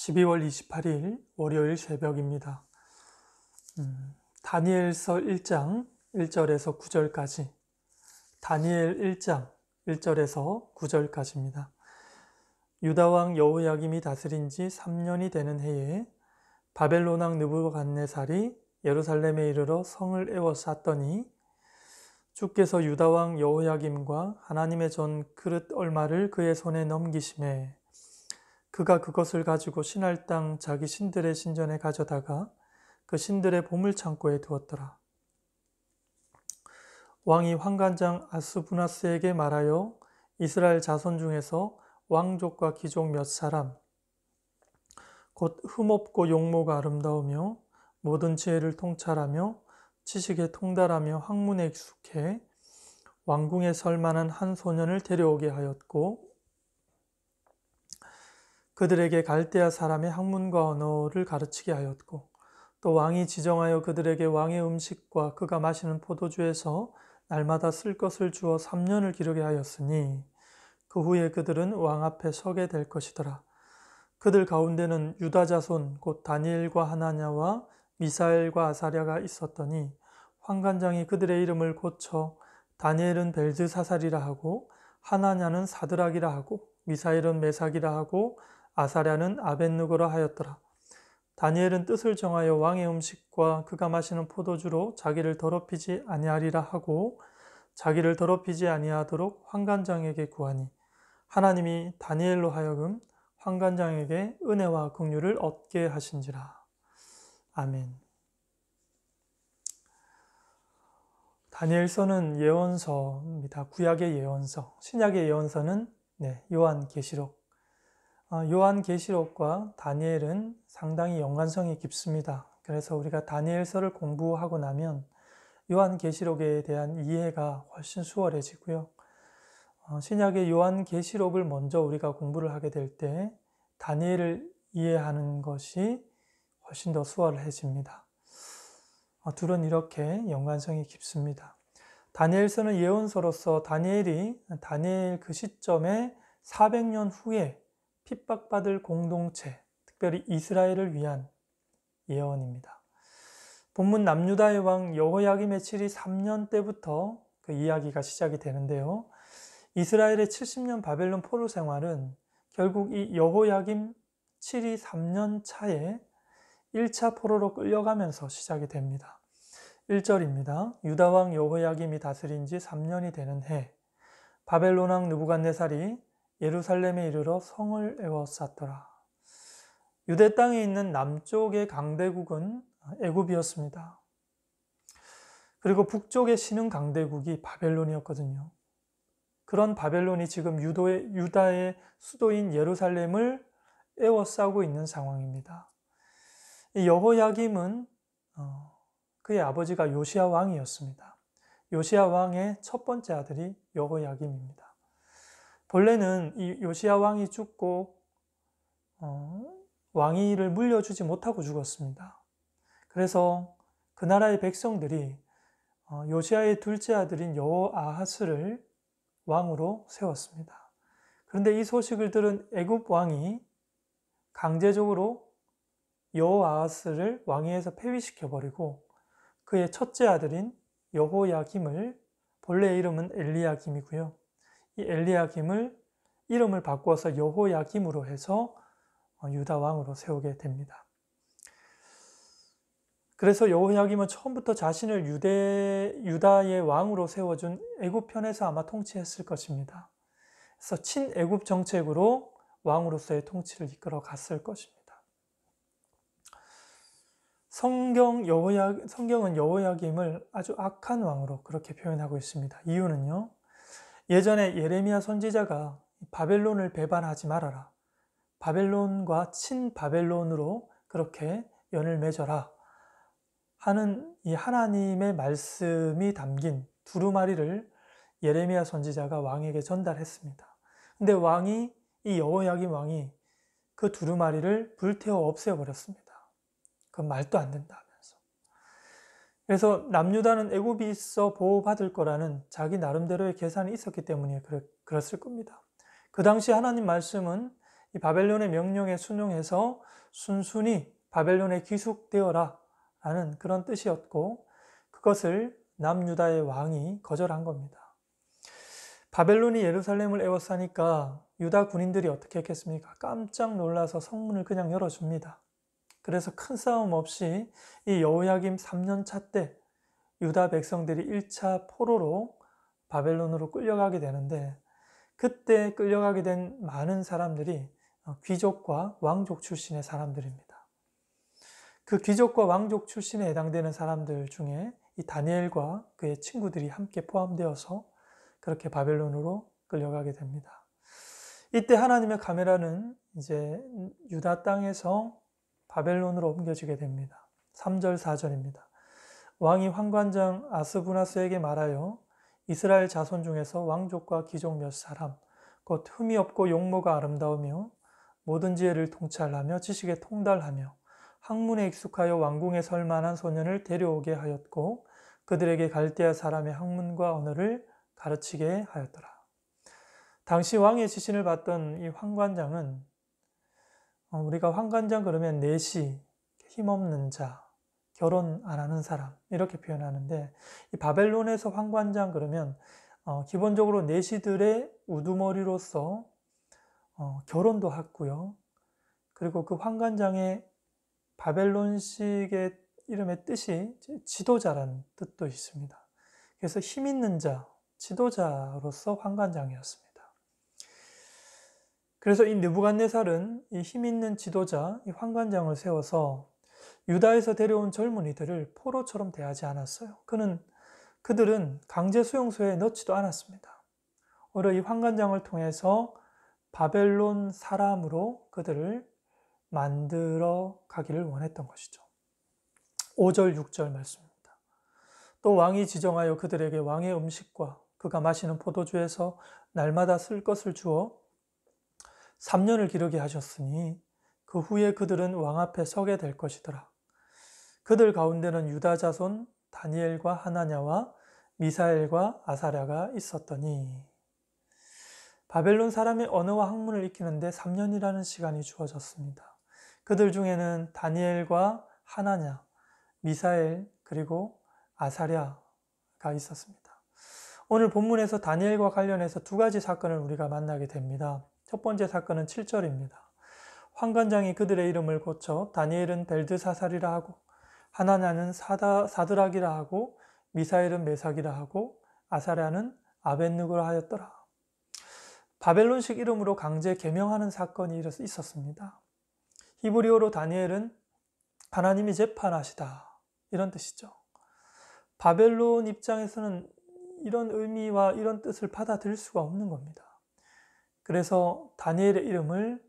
12월 28일 월요일 새벽입니다. 다니엘서 1장 1절에서 9절까지, 다니엘 1장 1절에서 9절까지입니다. 유다왕 여호야김이 다스린 지 3년이 되는 해에 바벨론 왕 느부갓네살이 예루살렘에 이르러 성을 에워쌌더니 주께서 유다왕 여호야김과 하나님의 전 그릇 얼마를 그의 손에 넘기심에 그가 그것을 가지고 신할 땅 자기 신들의 신전에 가져다가 그 신들의 보물창고에 두었더라. 왕이 환관장 아스부나스에게 말하여 이스라엘 자손 중에서 왕족과 귀족 몇 사람, 곧 흠없고 용모가 아름다우며 모든 지혜를 통찰하며 지식에 통달하며 학문에 익숙해 왕궁에 설 만한 한 소년을 데려오게 하였고 그들에게 갈대아 사람의 학문과 언어를 가르치게 하였고 또 왕이 지정하여 그들에게 왕의 음식과 그가 마시는 포도주에서 날마다 쓸 것을 주어 3년을 기르게 하였으니 그 후에 그들은 왕 앞에 서게 될 것이더라. 그들 가운데는 유다 자손 곧 다니엘과 하나냐와 미사엘과 아사랴가 있었더니 환관장이 그들의 이름을 고쳐 다니엘은 벨드사살이라 하고 하나냐는 사드락이라 하고 미사엘은 메삭이라 하고 아사랴는 아벳느고라 하였더라. 다니엘은 뜻을 정하여 왕의 음식과 그가 마시는 포도주로 자기를 더럽히지 아니하리라 하고 자기를 더럽히지 아니하도록 환관장에게 구하니 하나님이 다니엘로 하여금 환관장에게 은혜와 긍휼을 얻게 하신지라. 아멘. 다니엘서는 예언서입니다. 구약의 예언서, 신약의 예언서는 요한계시록. 요한계시록과 다니엘은 상당히 연관성이 깊습니다. 그래서 우리가 다니엘서를 공부하고 나면 요한계시록에 대한 이해가 훨씬 수월해지고요. 신약의 요한계시록을 먼저 우리가 공부를 하게 될 때 다니엘을 이해하는 것이 훨씬 더 수월해집니다. 둘은 이렇게 연관성이 깊습니다. 다니엘서는 예언서로서 다니엘 그 시점에 400년 후에 핍박받을 공동체, 특별히 이스라엘을 위한 예언입니다. 본문 남유다의 왕 여호야김의 칠이 3년 때부터 그 이야기가 시작이 되는데요. 이스라엘의 70년 바벨론 포로 생활은 결국 이 여호야김 칠이 3년 차에 1차 포로로 끌려가면서 시작이 됩니다. 1절입니다. 유다왕 여호야김이 다스린 지 3년이 되는 해 바벨론 왕 느부갓네살이 예루살렘에 이르러 성을 에워쌌더라. 유대 땅에 있는 남쪽의 강대국은 애굽이었습니다. 그리고 북쪽의 신흥 강대국이 바벨론이었거든요. 그런 바벨론이 지금 유다의 수도인 예루살렘을 에워싸고 있는 상황입니다. 여호야김은 그의 아버지가 요시야 왕이었습니다. 요시야 왕의 첫 번째 아들이 여호야김입니다. 본래는 이 요시야 왕이 죽고 왕위를 물려주지 못하고 죽었습니다. 그래서 그 나라의 백성들이 요시야의 둘째 아들인 여호아하스를 왕으로 세웠습니다. 그런데 이 소식을 들은 애굽 왕이 강제적으로 여호아하스를 왕위에서 폐위시켜버리고 그의 첫째 아들인 여호야김을, 본래 이름은 엘리야김이고요. 이 엘리야김을 이름을 바꾸어서 여호야김으로 해서 유다 왕으로 세우게 됩니다. 그래서 여호야김은 처음부터 자신을 유다의 왕으로 세워준 애굽 편에서 아마 통치했을 것입니다. 그래서 친애굽 정책으로 왕으로서의 통치를 이끌어 갔을 것입니다. 성경은 여호야김을 아주 악한 왕으로 그렇게 표현하고 있습니다. 이유는요, 예전에 예레미야 선지자가 바벨론을 배반하지 말아라, 바벨론과 친바벨론으로 그렇게 연을 맺어라 하는 이 하나님의 말씀이 담긴 두루마리를 예레미야 선지자가 왕에게 전달했습니다. 근데 이 여호야김 왕이 그 두루마리를 불태워 없애버렸습니다. 그건 말도 안 된다 하면서. 그래서 남유다는 애굽이 있어 보호받을 거라는 자기 나름대로의 계산이 있었기 때문에 그랬을 겁니다. 그 당시 하나님 말씀은 이 바벨론의 명령에 순종해서 순순히 바벨론에 귀숙되어라 라는 그런 뜻이었고, 그것을 남유다의 왕이 거절한 겁니다. 바벨론이 예루살렘을 에워싸니까 유다 군인들이 어떻게 했겠습니까? 깜짝 놀라서 성문을 그냥 열어줍니다. 그래서 큰 싸움 없이 이 여호야김 3년차 때 유다 백성들이 1차 포로로 바벨론으로 끌려가게 되는데, 그때 끌려가게 된 많은 사람들이 귀족과 왕족 출신의 사람들입니다. 그 귀족과 왕족 출신에 해당되는 사람들 중에 이 다니엘과 그의 친구들이 함께 포함되어서 그렇게 바벨론으로 끌려가게 됩니다. 이때 하나님의 카메라는 이제 유다 땅에서 바벨론으로 옮겨지게 됩니다. 3절 4절입니다. 왕이 환관장 아스부나스에게 말하여 이스라엘 자손 중에서 왕족과 귀족 몇 사람, 곧 흠이 없고 용모가 아름다우며 모든 지혜를 통찰하며 지식에 통달하며 학문에 익숙하여 왕궁에 설 만한 소년을 데려오게 하였고 그들에게 갈대아 사람의 학문과 언어를 가르치게 하였더라. 당시 왕의 지신을 받던 이 환관장은, 우리가 환관장 그러면 내시, 힘없는 자, 결혼 안 하는 사람 이렇게 표현하는데, 이 바벨론에서 환관장 그러면 기본적으로 내시들의 우두머리로서 결혼도 했고요. 그리고 그 환관장의 바벨론식의 이름의 뜻이 지도자라는 뜻도 있습니다. 그래서 힘 있는 자, 지도자로서 환관장이었습니다. 그래서 이 느부갓네살은 이 힘 있는 지도자, 이 환관장을 세워서 유다에서 데려온 젊은이들을 포로처럼 대하지 않았어요. 그들은 강제 수용소에 넣지도 않았습니다. 오히려 이 환관장을 통해서 바벨론 사람으로 그들을 만들어 가기를 원했던 것이죠. 5절, 6절 말씀입니다. 또 왕이 지정하여 그들에게 왕의 음식과 그가 마시는 포도주에서 날마다 쓸 것을 주어 3년을 기르게 하셨으니 그 후에 그들은 왕 앞에 서게 될 것이더라. 그들 가운데는 유다 자손 다니엘과 하나냐와 미사엘과 아사랴가 있었더니, 바벨론 사람의 언어와 학문을 익히는데 3년이라는 시간이 주어졌습니다. 그들 중에는 다니엘과 하나냐, 미사엘 그리고 아사랴가 있었습니다. 오늘 본문에서 다니엘과 관련해서 두 가지 사건을 우리가 만나게 됩니다. 첫 번째 사건은 7절입니다. 환관장이 그들의 이름을 고쳐 다니엘은 벨드사살이라 하고 하나냐는 사드락이라 하고 미사엘은 메삭이라 하고 아사랴는 아벳느고라 하였더라. 바벨론식 이름으로 강제 개명하는 사건이 있었습니다. 히브리어로 다니엘은 하나님이 재판하시다 이런 뜻이죠. 바벨론 입장에서는 이런 의미와 이런 뜻을 받아들일 수가 없는 겁니다. 그래서 다니엘의 이름을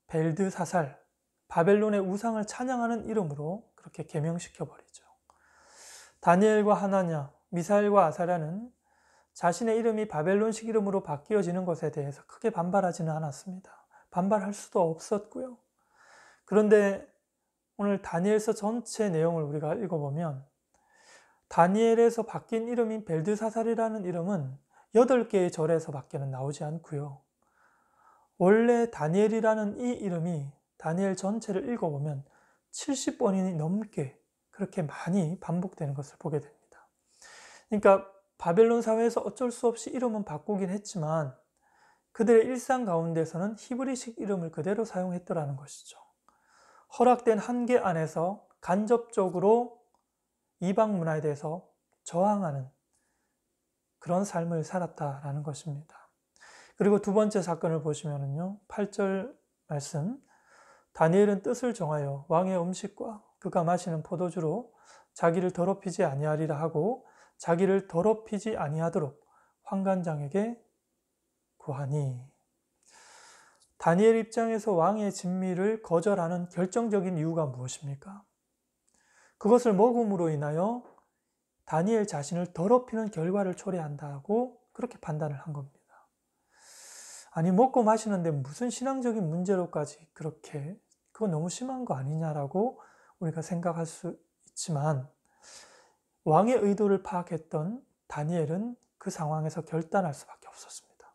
벨드사살, 바벨론의 우상을 찬양하는 이름으로 그렇게 개명시켜버리죠. 다니엘과 하나냐, 미사엘과 아사랴는 자신의 이름이 바벨론식 이름으로 바뀌어지는 것에 대해서 크게 반발하지는 않았습니다. 반발할 수도 없었고요. 그런데 오늘 다니엘서 전체 내용을 우리가 읽어보면 다니엘에서 바뀐 이름인 벨드사살이라는 이름은 8개의 절에서 밖에는 나오지 않고요. 원래 다니엘이라는 이 이름이 다니엘 전체를 읽어보면 70번이 넘게 그렇게 많이 반복되는 것을 보게 됩니다. 그러니까 바벨론 사회에서 어쩔 수 없이 이름은 바꾸긴 했지만 그들의 일상 가운데서는 히브리식 이름을 그대로 사용했더라는 것이죠. 허락된 한계 안에서 간접적으로 이방 문화에 대해서 저항하는 그런 삶을 살았다라는 것입니다. 그리고 두 번째 사건을 보시면은요, 8절 말씀, 다니엘은 뜻을 정하여 왕의 음식과 그가 마시는 포도주로 자기를 더럽히지 아니하리라 하고 자기를 더럽히지 아니하도록 환관장에게 구하니. 다니엘 입장에서 왕의 진미를 거절하는 결정적인 이유가 무엇입니까? 그것을 먹음으로 인하여 다니엘 자신을 더럽히는 결과를 초래한다고 그렇게 판단을 한 겁니다. 아니, 먹고 마시는데 무슨 신앙적인 문제로까지 그렇게, 그거 너무 심한 거 아니냐라고 우리가 생각할 수 있지만 왕의 의도를 파악했던 다니엘은 그 상황에서 결단할 수밖에 없었습니다.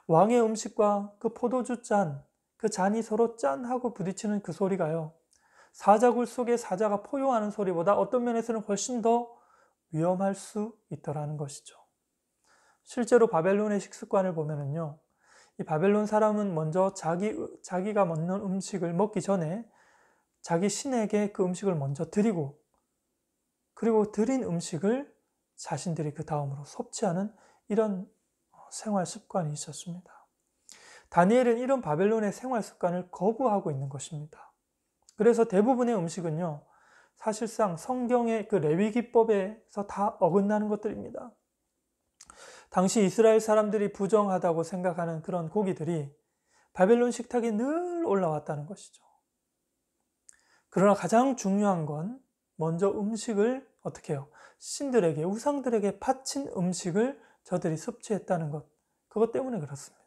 왕의 음식과 그 포도주 잔, 그 잔이 서로 짠 하고 부딪히는 그 소리가요, 사자굴 속에 사자가 포효하는 소리보다 어떤 면에서는 훨씬 더 위험할 수 있더라는 것이죠. 실제로 바벨론의 식습관을 보면은요, 이 바벨론 사람은 먼저 자기가 먹는 음식을 먹기 전에 자기 신에게 그 음식을 먼저 드리고, 그리고 드린 음식을 자신들이 그 다음으로 섭취하는 이런 생활 습관이 있었습니다. 다니엘은 이런 바벨론의 생활 습관을 거부하고 있는 것입니다. 그래서 대부분의 음식은요, 사실상 성경의 그 레위기법에서 다 어긋나는 것들입니다. 당시 이스라엘 사람들이 부정하다고 생각하는 그런 고기들이 바벨론 식탁에 늘 올라왔다는 것이죠. 그러나 가장 중요한 건 먼저 음식을 어떻게 해요? 신들에게, 우상들에게 바친 음식을 저들이 섭취했다는 것, 그것 때문에 그렇습니다.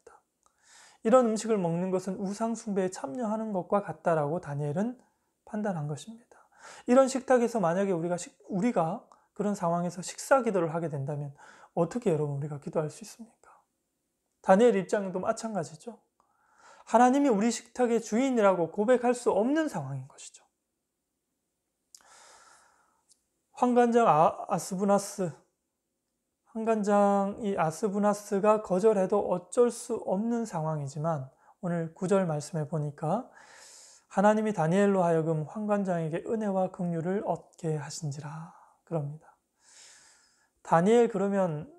이런 음식을 먹는 것은 우상 숭배에 참여하는 것과 같다라고 다니엘은 판단한 것입니다. 이런 식탁에서 만약에 우리가 그런 상황에서 식사 기도를 하게 된다면 어떻게 여러분 우리가 기도할 수 있습니까? 다니엘 입장도 마찬가지죠. 하나님이 우리 식탁의 주인이라고 고백할 수 없는 상황인 것이죠. 환관장 이 아스부나스가 거절해도 어쩔 수 없는 상황이지만 오늘 9절 말씀에 보니까 하나님이 다니엘로 하여금 환관장에게 은혜와 긍휼을 얻게 하신지라 그럽니다. 다니엘 그러면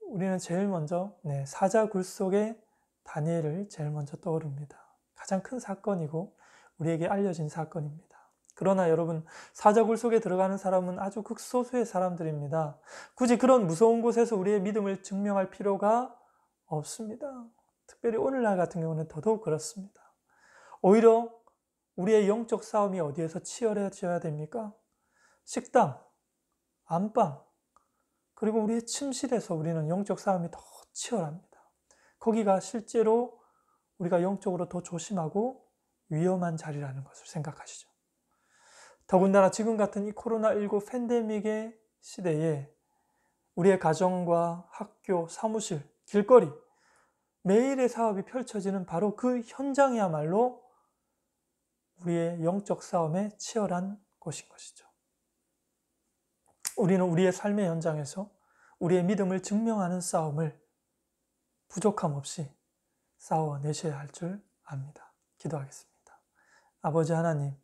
우리는 제일 먼저 사자 굴 속에 다니엘을 제일 먼저 떠오릅니다. 가장 큰 사건이고 우리에게 알려진 사건입니다. 그러나 여러분, 사자굴 속에 들어가는 사람은 아주 극소수의 사람들입니다. 굳이 그런 무서운 곳에서 우리의 믿음을 증명할 필요가 없습니다. 특별히 오늘날 같은 경우는 더더욱 그렇습니다. 오히려 우리의 영적 싸움이 어디에서 치열해져야 됩니까? 식당, 안방, 그리고 우리의 침실에서 우리는 영적 싸움이 더 치열합니다. 거기가 실제로 우리가 영적으로 더 조심하고 위험한 자리라는 것을 생각하시죠. 더군다나 지금 같은 이 코로나19 팬데믹의 시대에 우리의 가정과 학교, 사무실, 길거리, 매일의 사업이 펼쳐지는 바로 그 현장이야말로 우리의 영적 싸움에 치열한 곳인 것이죠. 우리는 우리의 삶의 현장에서 우리의 믿음을 증명하는 싸움을 부족함 없이 싸워내셔야 할 줄 압니다. 기도하겠습니다. 아버지 하나님,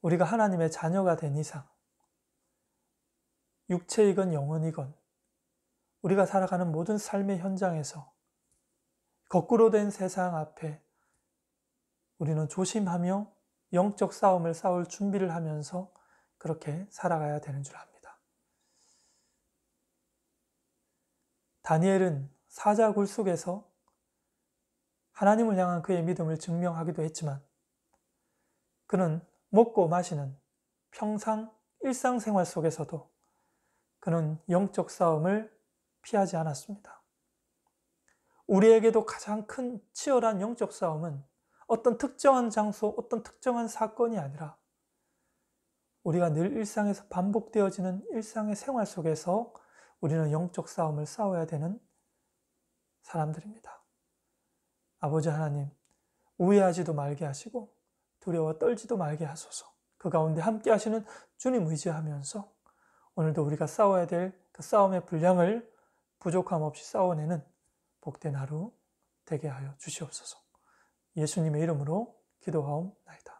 우리가 하나님의 자녀가 된 이상, 육체이건 영혼이건 우리가 살아가는 모든 삶의 현장에서 거꾸로 된 세상 앞에 우리는 조심하며 영적 싸움을 싸울 준비를 하면서 그렇게 살아가야 되는 줄 압니다. 다니엘은 사자굴 속에서 하나님을 향한 그의 믿음을 증명하기도 했지만 그는 먹고 마시는 평상 일상생활 속에서도 그는 영적 싸움을 피하지 않았습니다. 우리에게도 가장 큰 치열한 영적 싸움은 어떤 특정한 장소, 어떤 특정한 사건이 아니라 우리가 늘 일상에서 반복되어지는 일상의 생활 속에서 우리는 영적 싸움을 싸워야 되는 사람들입니다. 아버지 하나님, 우회하지도 말게 하시고 두려워 떨지도 말게 하소서. 그 가운데 함께 하시는 주님 의지하면서 오늘도 우리가 싸워야 될 그 싸움의 분량을 부족함 없이 싸워내는 복된 하루 되게 하여 주시옵소서. 예수님의 이름으로 기도하옵나이다.